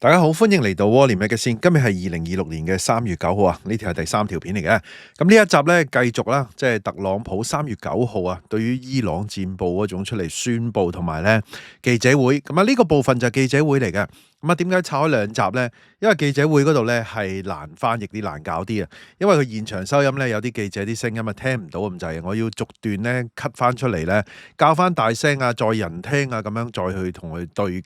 大家好，歡迎嚟到窩念一嘅先。今日係2026年嘅3月9號啊，呢條係第3條片嚟嘅。咁呢一集咧繼續啦，即係特朗普3月9號啊，對於伊朗戰報嗰種出嚟宣佈同埋咧記者會。咁啊呢個部分就係記者會嚟嘅。咁啊點解拆開兩集咧？因為記者會嗰度咧係難翻譯啲、難搞啲啊。因為佢現場收音咧有啲記者啲聲音啊聽唔到咁滯，我要逐段咧 cut 翻出嚟咧，校翻大聲啊，再人聽啊，咁樣再去同佢對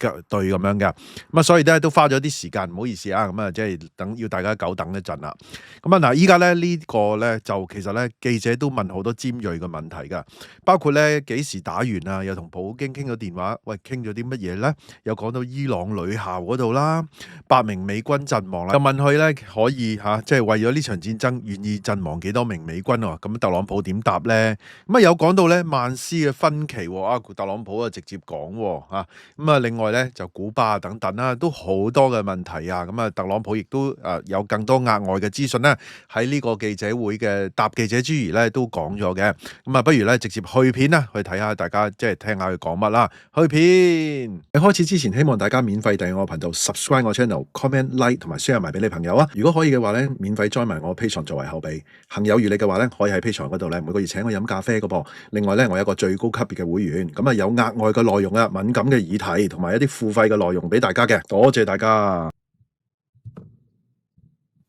咁樣嘅。咁啊所以咧都花咗啲時間，唔好意思啊。咁啊即係要大家久等一陣啦。咁啊嗱，依家咧呢個咧就其實咧記者都問好多尖鋭嘅問題㗎，包括咧幾時打完啊？又同普京傾咗電話，喂傾咗啲乜嘢咧？又講到伊朗女校嗰度啦，8名美軍陣亡啦，又問佢咧可以即係為咗呢場戰爭願意陣亡幾多名美軍喎？咁特朗普點答咧？咁啊有講到咧曼斯嘅分歧喎，特朗普啊直接講喎，咁啊另外咧就古巴等等啦，都好多嘅問題啊，咁啊特朗普亦都有更多額外嘅資訊咧喺呢個記者會嘅答記者之餘咧都講咗嘅，咁啊不如咧直接去片啦，去睇下大家即係聽下佢講乜啦，去片。喺開始之前，希望大家免費訂閱我頻道 ，subscribe 我 channel，comment like 同埋 share 埋俾你朋友啊！如果可以嘅話咧，免費 join 埋我 Patreon 作為後備，行有餘力嘅話咧，可以喺 Patreon 嗰度咧每個月請我飲咖啡嘅噃。另外咧，我有一個最高級別嘅會員，咁啊有額外嘅內容啊，敏感嘅議題同埋一啲付費嘅內容俾大家嘅，多謝大家。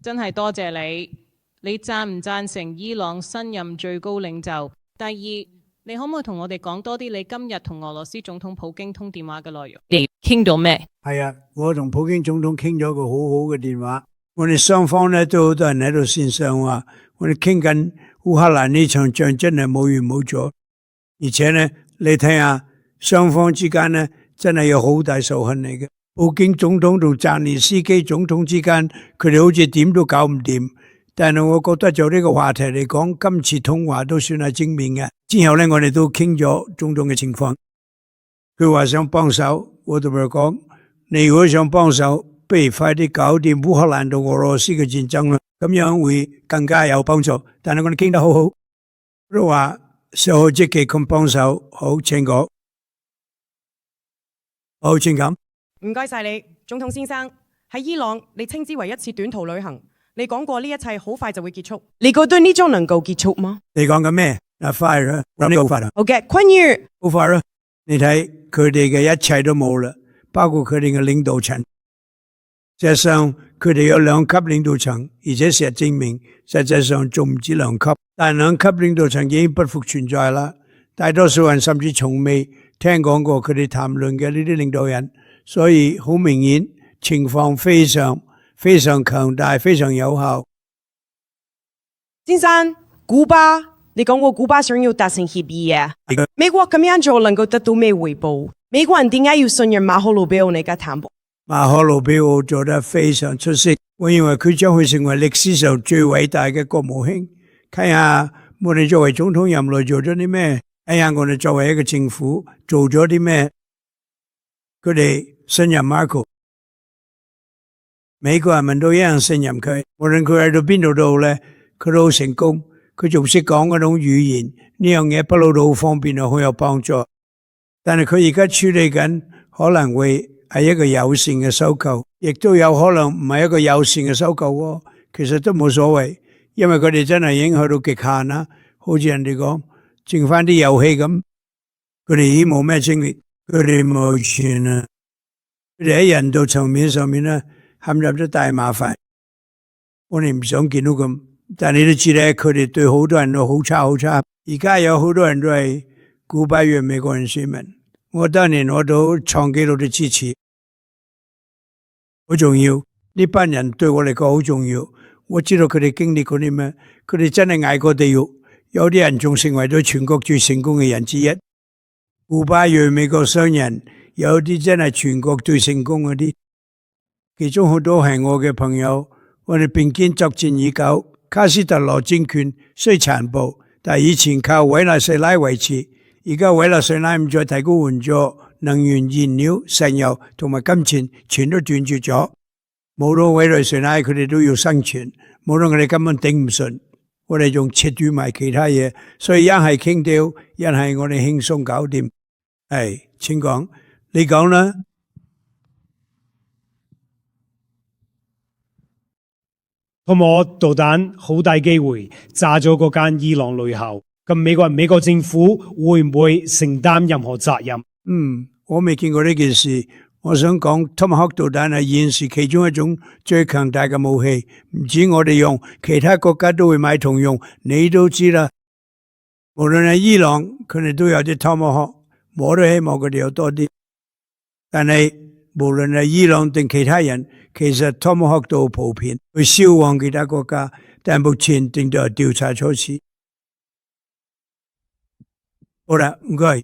真係多謝你。你贊唔贊成伊朗新任最高領袖？第二，你可唔可以同我哋講多啲你今日同俄羅斯總統普京通電話嘅內容？你傾到咩？係啊，我同普京總統傾咗個好好嘅電話。我哋雙方咧都好多人喺度線上話，我哋傾緊烏克蘭呢場仗真係冇完冇咗，而且咧你睇下雙方之間咧真係有好大仇恨嚟嘅。普京總統同澤連斯基總統之間，佢哋好似點都搞唔掂。但係我覺得就呢個話題嚟講，今次通話都算係正面嘅。之後咧，我哋都傾咗種種嘅情況。佢話想幫手，我同佢講：你如果想幫手，不如快啲搞掂烏克蘭同俄羅斯嘅戰爭啦，咁樣會更加有幫助。但係我哋傾得好好，都話想好積極咁幫手。好，請講。好，請講。唔該晒你，總統先生。喺伊朗，你稱之為一次短途旅行。你講過呢一切好快就會結束，你覺得呢種能夠結束嗎？你講緊咩？快啦，咁好快啦。好嘅，關於好快啦。你睇佢哋嘅一切都冇啦，包括佢哋嘅領導層。事實上，佢哋有2級領導層，而且事實證明，實際上仲唔止2級。但2級領導層已經不復存在啦。大多數人甚至從未聽講過佢哋談論嘅呢啲領導人，所以好明顯情況非常強大，非常有效。先生，古巴，你講過古巴想要達成協議啊？美國咁樣做能夠得到咩回報？美國人點解要信任馬可魯比奧呢家談判？馬可魯比奧做得非常出色，我認為佢將會成為歷史上最偉大嘅國務卿。睇下我哋作為總統任內做咗啲咩，睇下我哋作為一個政府做咗啲咩。佢哋信任馬可。美國人民都一樣信任佢，無論佢喺到邊度都好咧，佢都好成功。佢仲識講嗰種語言，呢樣嘢不嬲都好方便啊，好有幫助。但係佢而家處理緊，可能會係一個友善嘅收購，亦都有可能唔係一個友善嘅收購喎。其實都冇所謂，因為佢哋真係已經去到極限啦。好似人哋講，剩翻啲遊戲咁，佢哋已經冇咩精力，佢哋冇錢啦。佢哋喺人道層面上面咧，陷入咗大麻煩，我哋唔想見到咁，但你都知咧，佢哋對好多人都好差好差。而家有好多人都係古巴裔美國人選民，我當年攞到創紀錄嘅支持，好重要。呢班人對我嚟講好重要，我知道佢哋經歷過啲咩，佢哋真係捱過地獄，有啲人仲成為咗全國最成功嘅人之一。古巴裔美國商人有啲真係全國最成功嗰啲。其中好多係我嘅朋友，我哋並肩作戰已久。卡斯特羅政權雖殘暴，但以前靠委內瑞拉維持，而家委內瑞拉唔再提供援助，能源、燃料、石油同埋金錢全都斷絕咗。冇咗委內瑞拉，佢哋都要生存，冇咗佢哋根本頂唔順。我哋仲切斷埋其他嘢，所以一係傾掉，一係我哋輕鬆搞掂。係，請講，你講啦。托馬克導彈好大機會炸咗嗰間伊朗女校，咁美國政府會唔會承擔任何責任？我未見過呢件事。我想講，Tomahawk 導彈係現時其中一種最強大嘅武器，唔止我哋用，其他國家都會買同用。你都知啦，無論係伊朗，佢哋都有啲 Tomahawk，我都希望佢哋有多啲。但係無論係伊朗定其他人，其實 Tomahawk 都好普遍，去銷往其他國家，但目前正在調查初始。好啦，唔該。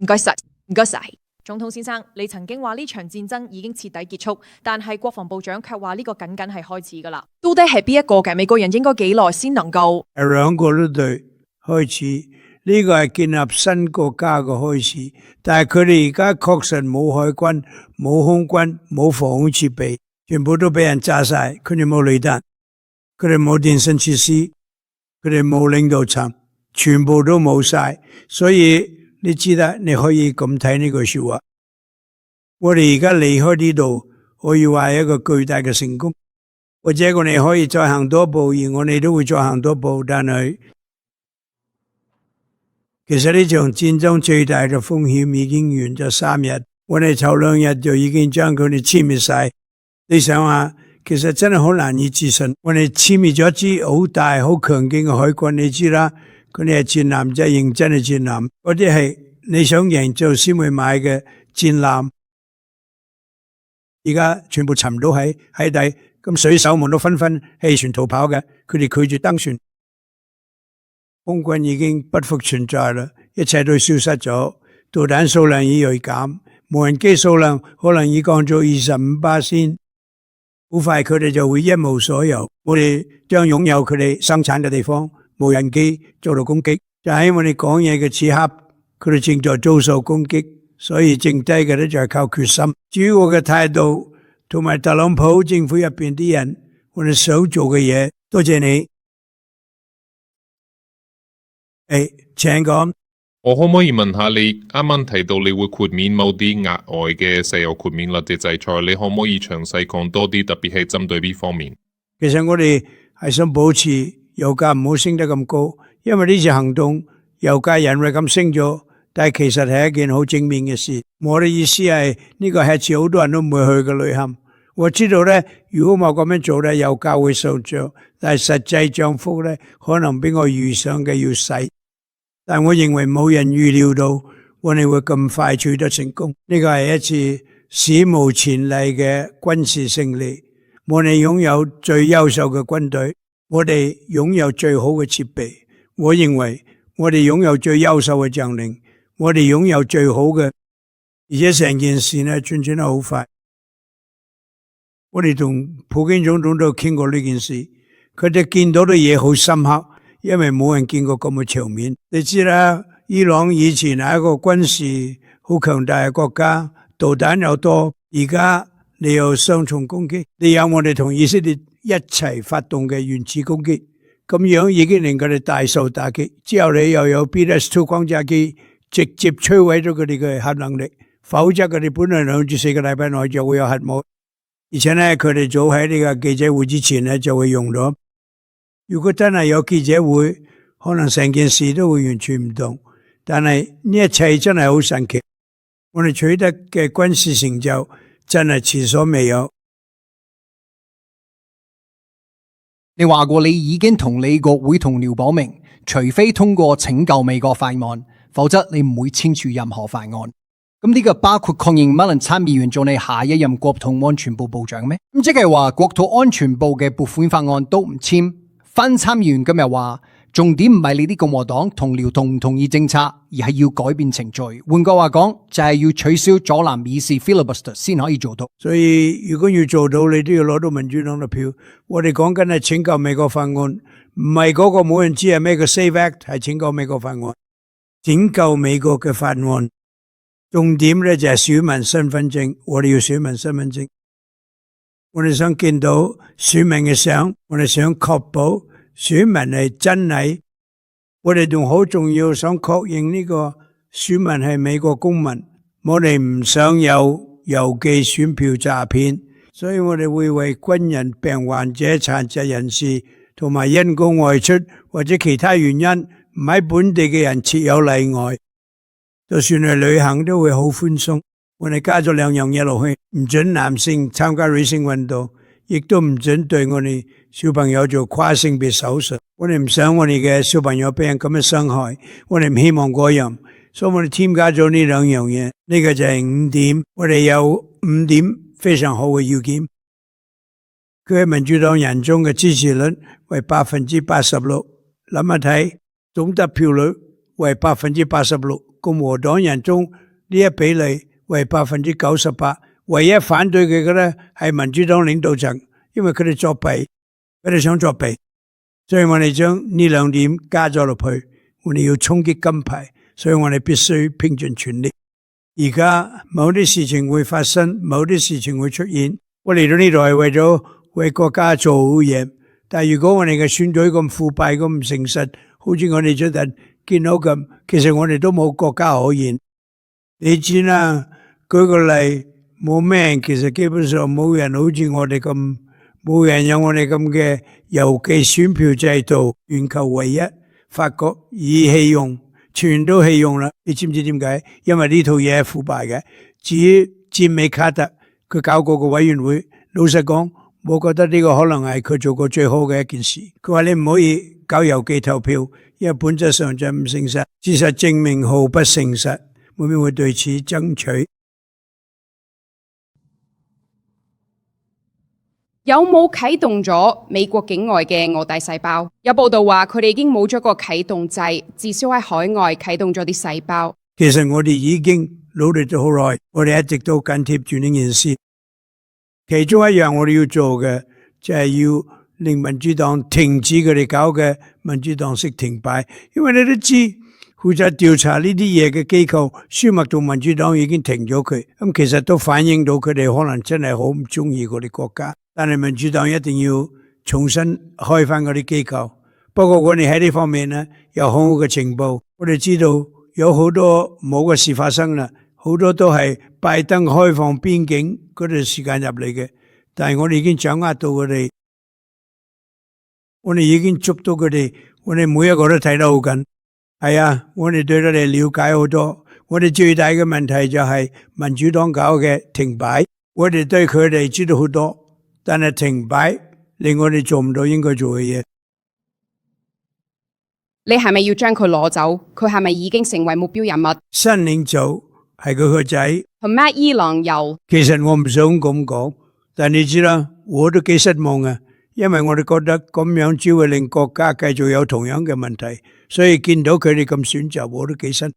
唔該晒，唔該晒。總統先生，你曾經話呢場戰爭已經徹底結束，但係國防部長卻話呢個僅僅係開始㗎啦。到底係邊一個嘅？美國人應該幾耐先能夠？係兩個都對，開始呢個係建立新國家嘅開始，但係佢哋而家確實冇海軍、冇空軍、冇防空設備，全部都俾人炸晒。佢哋冇雷達，佢哋冇電信設施，佢哋冇領導層，全部都冇晒，所以。你知得你可以咁睇呢句說話，我哋而家離開呢度，可以話係一個巨大嘅成功，或者我哋可以再行多一步，而我哋都會再行多一步。但係其實呢場戰爭最大嘅風險已經完咗3日，我哋頭2日就已經將佢哋殲滅晒。你想下，其實真係好難以置信，我哋殲滅咗一支好大、好強勁嘅海軍，你知啦。佢哋係戰艦，真係認真嘅戰艦，嗰啲係你想贏就先會買嘅戰艦，而家全部沉到喺底，咁水手們都紛紛棄船逃跑嘅，佢哋拒絕登船，空軍已經不復存在啦，一切都消失咗，導彈數量已銳減，無人機數量可能已降咗25%，好快佢哋就會一無所有，我哋將擁有佢哋生產嘅地方。無人機遭到攻擊，就喺我哋講嘢嘅此刻，佢哋正在遭受攻擊，所以剩低嘅咧就係靠決心。至於我嘅態度同埋特朗普政府入邊啲人，我哋想做嘅嘢，多謝你。請講。我可唔可以問下你啱啱提到你會豁免某啲額外嘅石油豁免或者制裁，你可唔可以詳細講多啲，特別係針對呢方面？其實我哋係想保持油價唔好升得咁高，因為呢次行動油價人為咁升咗，但係其實係一件好正面嘅事。我嘅意思係呢個係次好多人都唔會去嘅旅行。我知道咧，如果我咁樣做咧，油價會上漲，但係實際漲幅咧可能比我預想嘅要細。但我認為冇人預料到我哋會咁快取得成功。呢個係一次史無前例嘅軍事勝利。我哋擁有最優秀嘅軍隊。我哋擁有最好嘅設備，我認為我哋擁有最優秀嘅將領，我哋擁有最好嘅，而且成件事呢轉得好快。我哋同普京總統都傾過呢件事，佢哋見到嘅嘢好深刻，因為冇人見過咁嘅場面。你知啦，伊朗以前係一個軍事好強大嘅國家，導彈又多，而家你有雙重攻擊，你有我哋同以色列一齊發動嘅原子攻擊，咁樣已經令佢哋大受打擊。之後你又有 BS-2 轟炸機直接摧毀咗佢哋嘅核能力，否則佢哋本來2至4個禮拜內就會有核武，而且呢，佢哋早喺呢個記者會之前呢就會用咗。如果真係有記者會，可能成件事都會完全唔同。但係呢一切真係好神奇，我哋取得嘅軍事成就真係前所未有。你話過你已經同你國會同僚講明，除非通過拯救美國法案，否則你唔會簽署任何法案。咁呢個包括確認麥倫參議員做你下一任國土安全部部長咩？咁即係話國土安全部嘅撥款法案都唔簽。分參議員今日話，重點唔係你啲共和黨同僚同唔同意政策，而係要改變程序。換句話講，就係要取消阻攔議事 filibuster 先可以做到。所以如果要做到，你都要攞到民主黨嘅票。我哋講緊係拯救美國法案，唔係嗰個冇人知係咩嘅 Save Act， 係拯救美國法案。拯救美國嘅法案，重點咧就係選民身份證。我哋要選民身份證，我哋想見到選民嘅相，我哋想確保選民係真係，我哋仲好重要，想確認呢個選民係美國公民。我哋唔想有郵寄選票詐騙，所以我哋會為軍人、病患者、殘疾人士同埋因公外出或者其他原因唔喺本地嘅人設有例外。就算係旅行都會好寬鬆。我哋加咗2樣嘢落去，唔准男性參加女性運動，亦都唔准對我哋小朋友做跨性別手術。我哋唔想我哋嘅小朋友俾人咁樣傷害，我哋唔希望嗰樣，所以我哋添加咗呢2樣嘢。呢個就係5點，我哋有5點非常好嘅要件。佢喺民主黨人中嘅支持率為86%，諗一睇總得票率為86%，共和黨人中呢一比例為98%，唯一反對佢嘅咧係民主黨領導層，因為佢哋作弊，佢哋想作弊，所以我哋將呢2點加咗落去，我哋要衝擊金牌，所以我哋必須拼盡全力。而家某啲事情會發生，某啲事情會出現，我嚟到呢度係為咗為國家做好嘢，但係如果我哋嘅選舉咁腐敗咁唔誠實，好似我哋最近見到咁，其實我哋都冇國家可言。你知啦，舉個例，冇咩人，其實基本上冇人好似我哋咁，冇人有我哋咁嘅郵寄選票制度，全球唯一。法國以棄用，全都棄用啦。你知唔知點解？因為呢套嘢係腐敗嘅。至於詹美卡特，佢搞過個委員會，老實講，我覺得呢個可能係佢做過最好嘅一件事。佢話你唔可以搞郵寄投票，因為本質上就唔誠實，事實證明毫不誠實。我哋會對此爭取。有冇啟動咗美國境外嘅臥底細胞？有報道話佢哋已經冇咗個啟動掣，至少喺海外啟動咗啲細胞。其實我哋已經努力咗好耐，我哋一直都緊貼住呢件事。其中一樣我哋要做嘅就係要令民主黨停止佢哋搞嘅民主黨式停擺，因為你都知負責調查呢啲嘢嘅機構，舒默同民主黨已經停咗佢，咁其實都反映到佢哋可能真係好唔中意嗰啲國家。但係民主黨一定要重新開翻嗰啲機構。不過我哋喺呢方面呢，有好好嘅情報，我哋知道有好多唔好嘅事發生啦，好多都係拜登開放邊境嗰段時間入嚟嘅，但係我哋已經掌握到佢哋，我哋已經捉到佢哋，我哋每一個都睇得好緊。係啊，我哋對佢哋了解好多。我哋最大嘅問題就係民主黨搞嘅停擺，我哋對佢哋知道好多，但係停擺令我哋做唔到應該做嘅嘢。你係咪要將佢攞走？佢係咪已經成為目標人物？新領袖係佢個仔，同 Matt 伊朗有。其實我唔想咁講，但你知啦，我都幾失望啊，因為我哋覺得咁樣只會令國家繼續有同樣嘅問題，所以見到佢哋咁選擇，我都幾失望。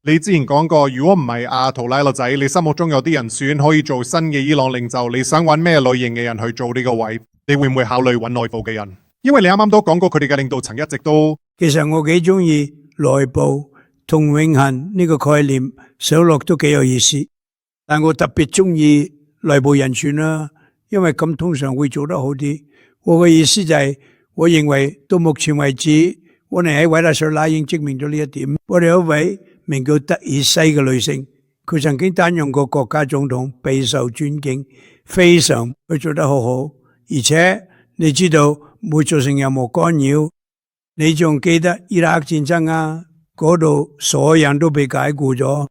你之前講過，如果唔係阿圖拉勒仔，你心目中有啲人選可以做新嘅伊朗領袖，你想揾咩類型嘅人去做呢個位？你會唔會考慮揾內部嘅人？因為你啱啱都講過，佢哋嘅領導層一直都……其實我幾中意內部同永恆呢個概念，想落都幾有意思。但我特別中意內部人選啦，因為咁通常會做得好啲。我嘅意思就係，我認為到目前為止，我哋喺委內瑞拉已經證明咗呢一點。我哋有一位名叫德爾西嘅女性，佢曾經擔任過國家總統，備受尊敬，非常佢做得好好，而且你知道冇造成任何干擾。你仲記得伊拉克戰爭啊？嗰度所有人都被解雇咗，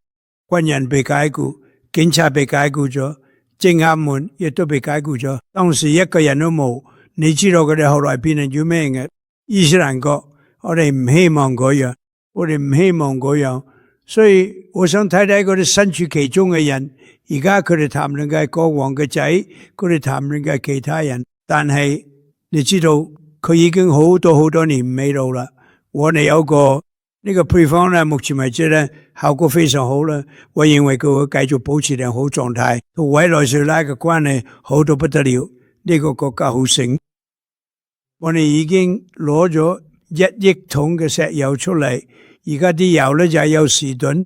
軍人被解雇，警察被解雇咗，政客們亦都被解雇咗。當時一個人都冇。你知道佢哋後來變成咗咩嘅？伊斯蘭國，我哋唔希望嗰樣，我哋唔希望嗰樣。所以我想睇睇嗰啲身處其中嘅人，而家佢哋談論嘅係國王嘅仔，佢哋談論嘅係其他人。但係你知道佢已經好多年唔喺度啦。我哋有個呢個配方咧，目前為止咧效果非常好啦。我認為佢會繼續保持良好狀態，同委內瑞拉嘅關係好到不得了。呢個國家好醒，我哋已經攞咗1億桶嘅石油出嚟。而家啲油咧就係有時頓，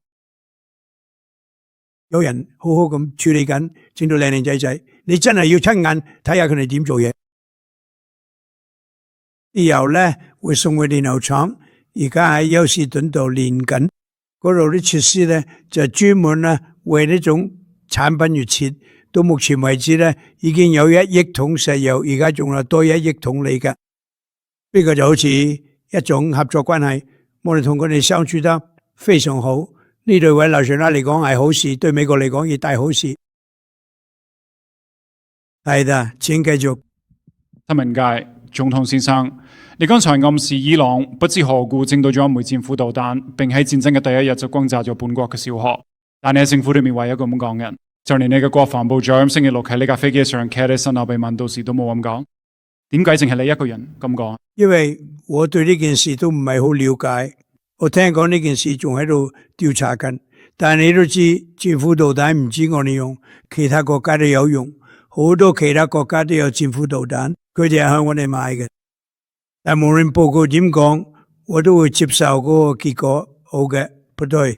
有人好好咁處理緊，整到靚靚仔仔。你真係要親眼睇下佢哋點做嘢。啲油咧會送去煉油廠，而家喺休士頓度煉緊，嗰度啲設施咧就專門咧為呢種產品而設。到目前為止咧，已經有1億桶石油，而家仲有多1億桶嚟嘅。呢個就好似一種合作關係，我哋同佢哋相處得非常好。呢對委內瑞拉嚟講係好事，對美國嚟講亦大好事。係的，請繼續。新聞界總統先生，你剛才暗示伊朗不知何故整到咗一枚戰斧導彈，並喺戰爭嘅第一日就轟炸咗本國嘅小學。但你喺政府裏面唯一一個咁講嘅人。就連你嘅國防部長星期六喺呢架飛機上企喺身後被問到時都冇咁講，點解淨係你一個人咁講？因為我對呢件事都唔係好了解，我聽講呢件事仲喺度調查緊。但係你都知，戰斧導彈唔止我哋用，其他國家都有用，好多其他國家都有戰斧導彈，佢哋係向我哋買嘅。但無論報告點講，我都會接受嗰個結果。好嘅，不對。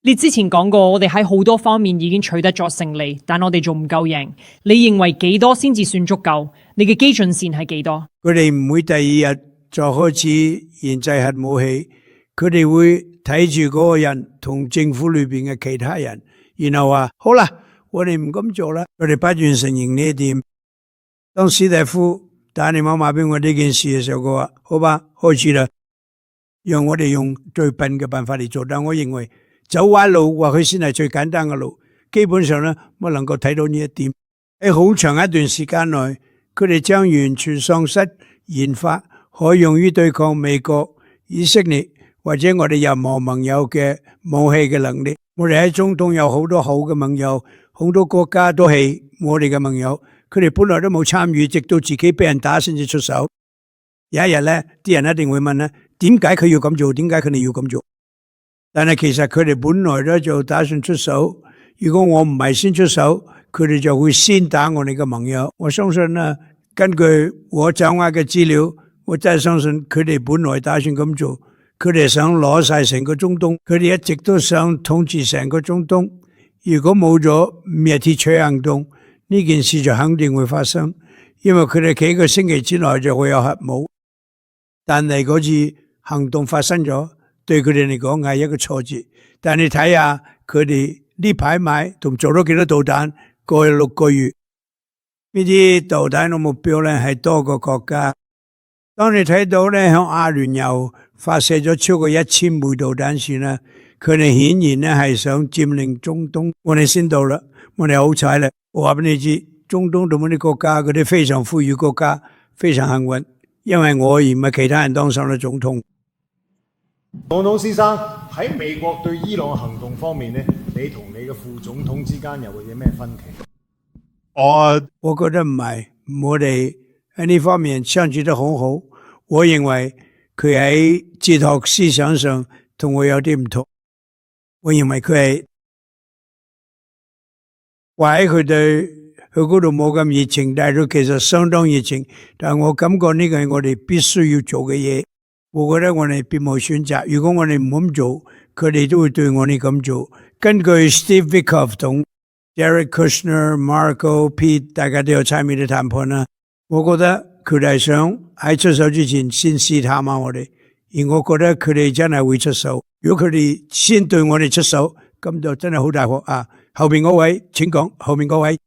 你之前講過，我哋喺好多方面已經取得咗勝利，但我哋仲唔夠贏。你認為幾多先至算足夠？你嘅基準線係幾多？佢哋唔會第二日就開始研製核武器，佢哋會睇住嗰個人同政府裏邊嘅其他人，然後話好啦，我哋唔咁做啦。佢哋不斷承認呢一點。當史蒂夫打電話話俾我呢件事嘅時候，佢話好吧，開始啦，讓我哋用最笨嘅辦法嚟做。但我認為走彎路或許先係最簡單嘅路，基本上咧，我能夠睇到呢一點。喺好長一段時間內，佢哋將完全喪失研發可用於對抗美國、以色列或者我哋任何盟友嘅武器嘅能力。我哋喺中東有好多好嘅盟友，好多國家都係我哋嘅盟友，佢哋本來都冇參與，直到自己俾人打先至出手。有一日咧，啲人一定會問咧，點解佢要咁做？點解佢哋要咁做？但係其實佢哋本來咧就打算出手，如果我唔係先出手，佢哋就會先打我哋嘅盟友。我相信咧，根據我掌握嘅資料，我真係相信佢哋本來打算咁做，佢哋想攞晒成個中東，佢哋一直都想統治成個中東。如果冇咗滅鐵錘行動，呢件事就肯定會發生，因為佢哋幾個星期之內就會有核武。但係嗰次行動發生咗，對佢哋嚟講係一個挫折，但你睇下佢哋呢排買同做咗幾多導彈，過去6個月，呢啲導彈嘅目標咧係多個國家。當你睇到咧向阿聯酋發射咗超過1000枚導彈時咧，佢哋顯然咧係想佔領中東。我哋先到啦，我哋好彩啦，我話俾你知，中東同嗰啲國家，嗰啲非常富裕國家非常幸運，因為我而唔係其他人當上咗總統。總統先生，喺美國對伊朗嘅行動方面呢，你同你嘅副總統之間又會有咩分歧？我覺得唔係，我哋喺呢方面相處得好好。我認為佢喺哲學思想上同我有啲唔同。我認為佢係話喺佢對佢嗰度冇咁熱情，但係佢其實相當熱情。但係我感覺呢個係我哋必須要做嘅嘢。我覺得我哋別無選擇。如果我哋唔咁做，佢哋都會對我哋咁做。根據 Steve Witkoff 同 Jared Kushner、Marco、Pete 大家都有參與啲談判啦。我覺得佢哋係想喺出手之前先試探下我哋，而我覺得佢哋真係會出手。如果佢哋先對我哋出手，咁就真係好大鑊啊！後邊嗰位請講，後面嗰位。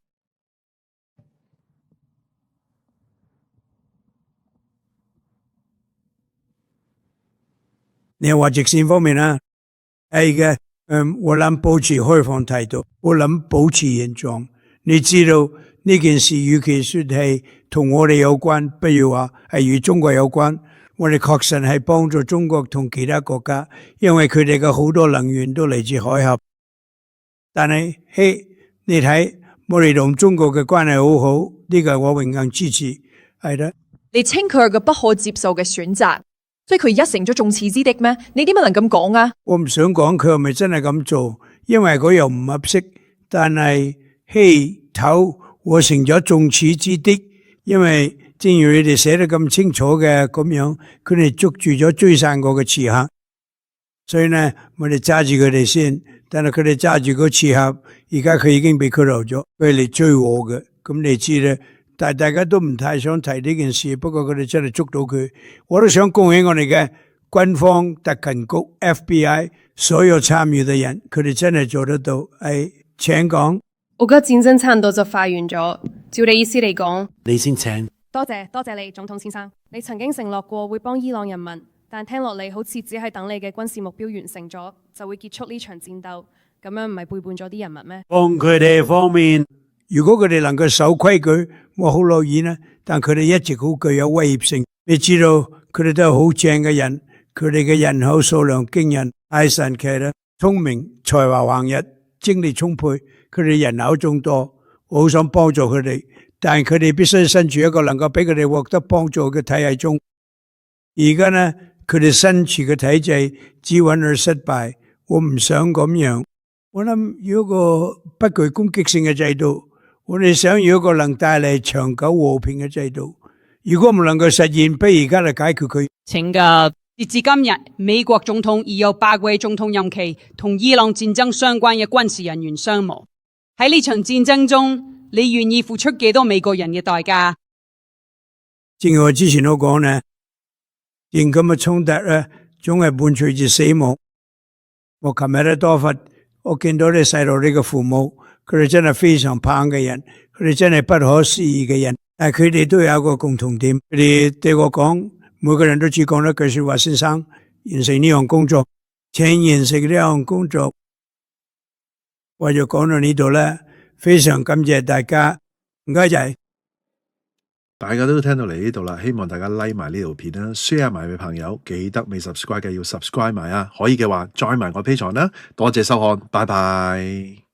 你又話直線方面啦，係嘅，我諗保持開放態度，我諗保持現狀。你知道呢件事與其說係同我哋有關，不如話係與中國有關。我哋確實係幫助中國同其他國家，因為佢哋嘅好多能源都嚟自海峽。但係，你睇我哋同中國嘅關係好好，呢個係我永遠支持，係啦。你稱佢係個不可接受嘅選擇，所以佢而家成咗眾矢之的咩？你點解能咁講啊？我唔想講佢係咪真係咁做，因為佢又唔合適。但係頭我成咗眾矢之的，因為正如你哋寫得咁清楚嘅咁樣，佢哋捉住咗追殺我嘅刺客，所以呢，我哋揸住佢哋先。但係佢哋揸住個刺客，而家佢已經被拘留咗，佢嚟追我嘅。咁你知咧，但係大家都唔太想提呢件事。不過佢哋真係捉到佢，我都想恭喜我哋嘅軍方特勤局 FBI 所有參與嘅人，佢哋真係做得到。請講。我覺得戰爭差唔多就快完咗。照你意思嚟講，你先請。多謝你，總統先生。你曾經承諾過會幫伊朗人民，但聽落嚟好似只係等你嘅軍事目標完成咗，就會結束呢場戰鬥。咁樣唔係背叛咗啲人民咩？幫佢哋方面，如果佢哋能夠守規矩，我好樂意啦。但佢哋一直好具有威脅性。你知道佢哋都係好正嘅人，佢哋嘅人口數量驚人，太神奇啦！聰明、才華橫溢、精力充沛，佢哋人口眾多，我好想幫助佢哋，但係佢哋必須身處一個能夠俾佢哋獲得幫助嘅體系中。而家呢，佢哋身處嘅體制只穩而失敗，我唔想咁樣。我諗要一個不具攻擊性嘅制度，我哋想要一個能帶嚟長久和平嘅制度。如果唔能夠實現，不如而家嚟解決佢。請㗎。截至今日，美國總統已有8位總統任期同伊朗戰爭相關嘅軍事人員傷亡。喺呢場戰爭中，你願意付出幾多美國人嘅代價？正如我之前都講呢，現今嘅衝突咧，總係伴隨住死亡。我琴日喺多佛，我見到啲細路呢嘅父母，佢哋真係非常棒嘅人，佢哋真係不可思議嘅人。但係佢哋都有一個共同點，佢哋對我講，每個人都只講一句說話：先生，完成呢項工作，請完成呢項工作。我就講到呢度咧，非常感謝大家，唔該晒。大家都聽到嚟呢度啦，希望大家 like 埋呢條片啦 ，share 埋俾朋友，記得未 subscribe 嘅要 subscribe 埋啊，可以嘅話 join 埋我 Patreon啦，多謝收看，拜拜。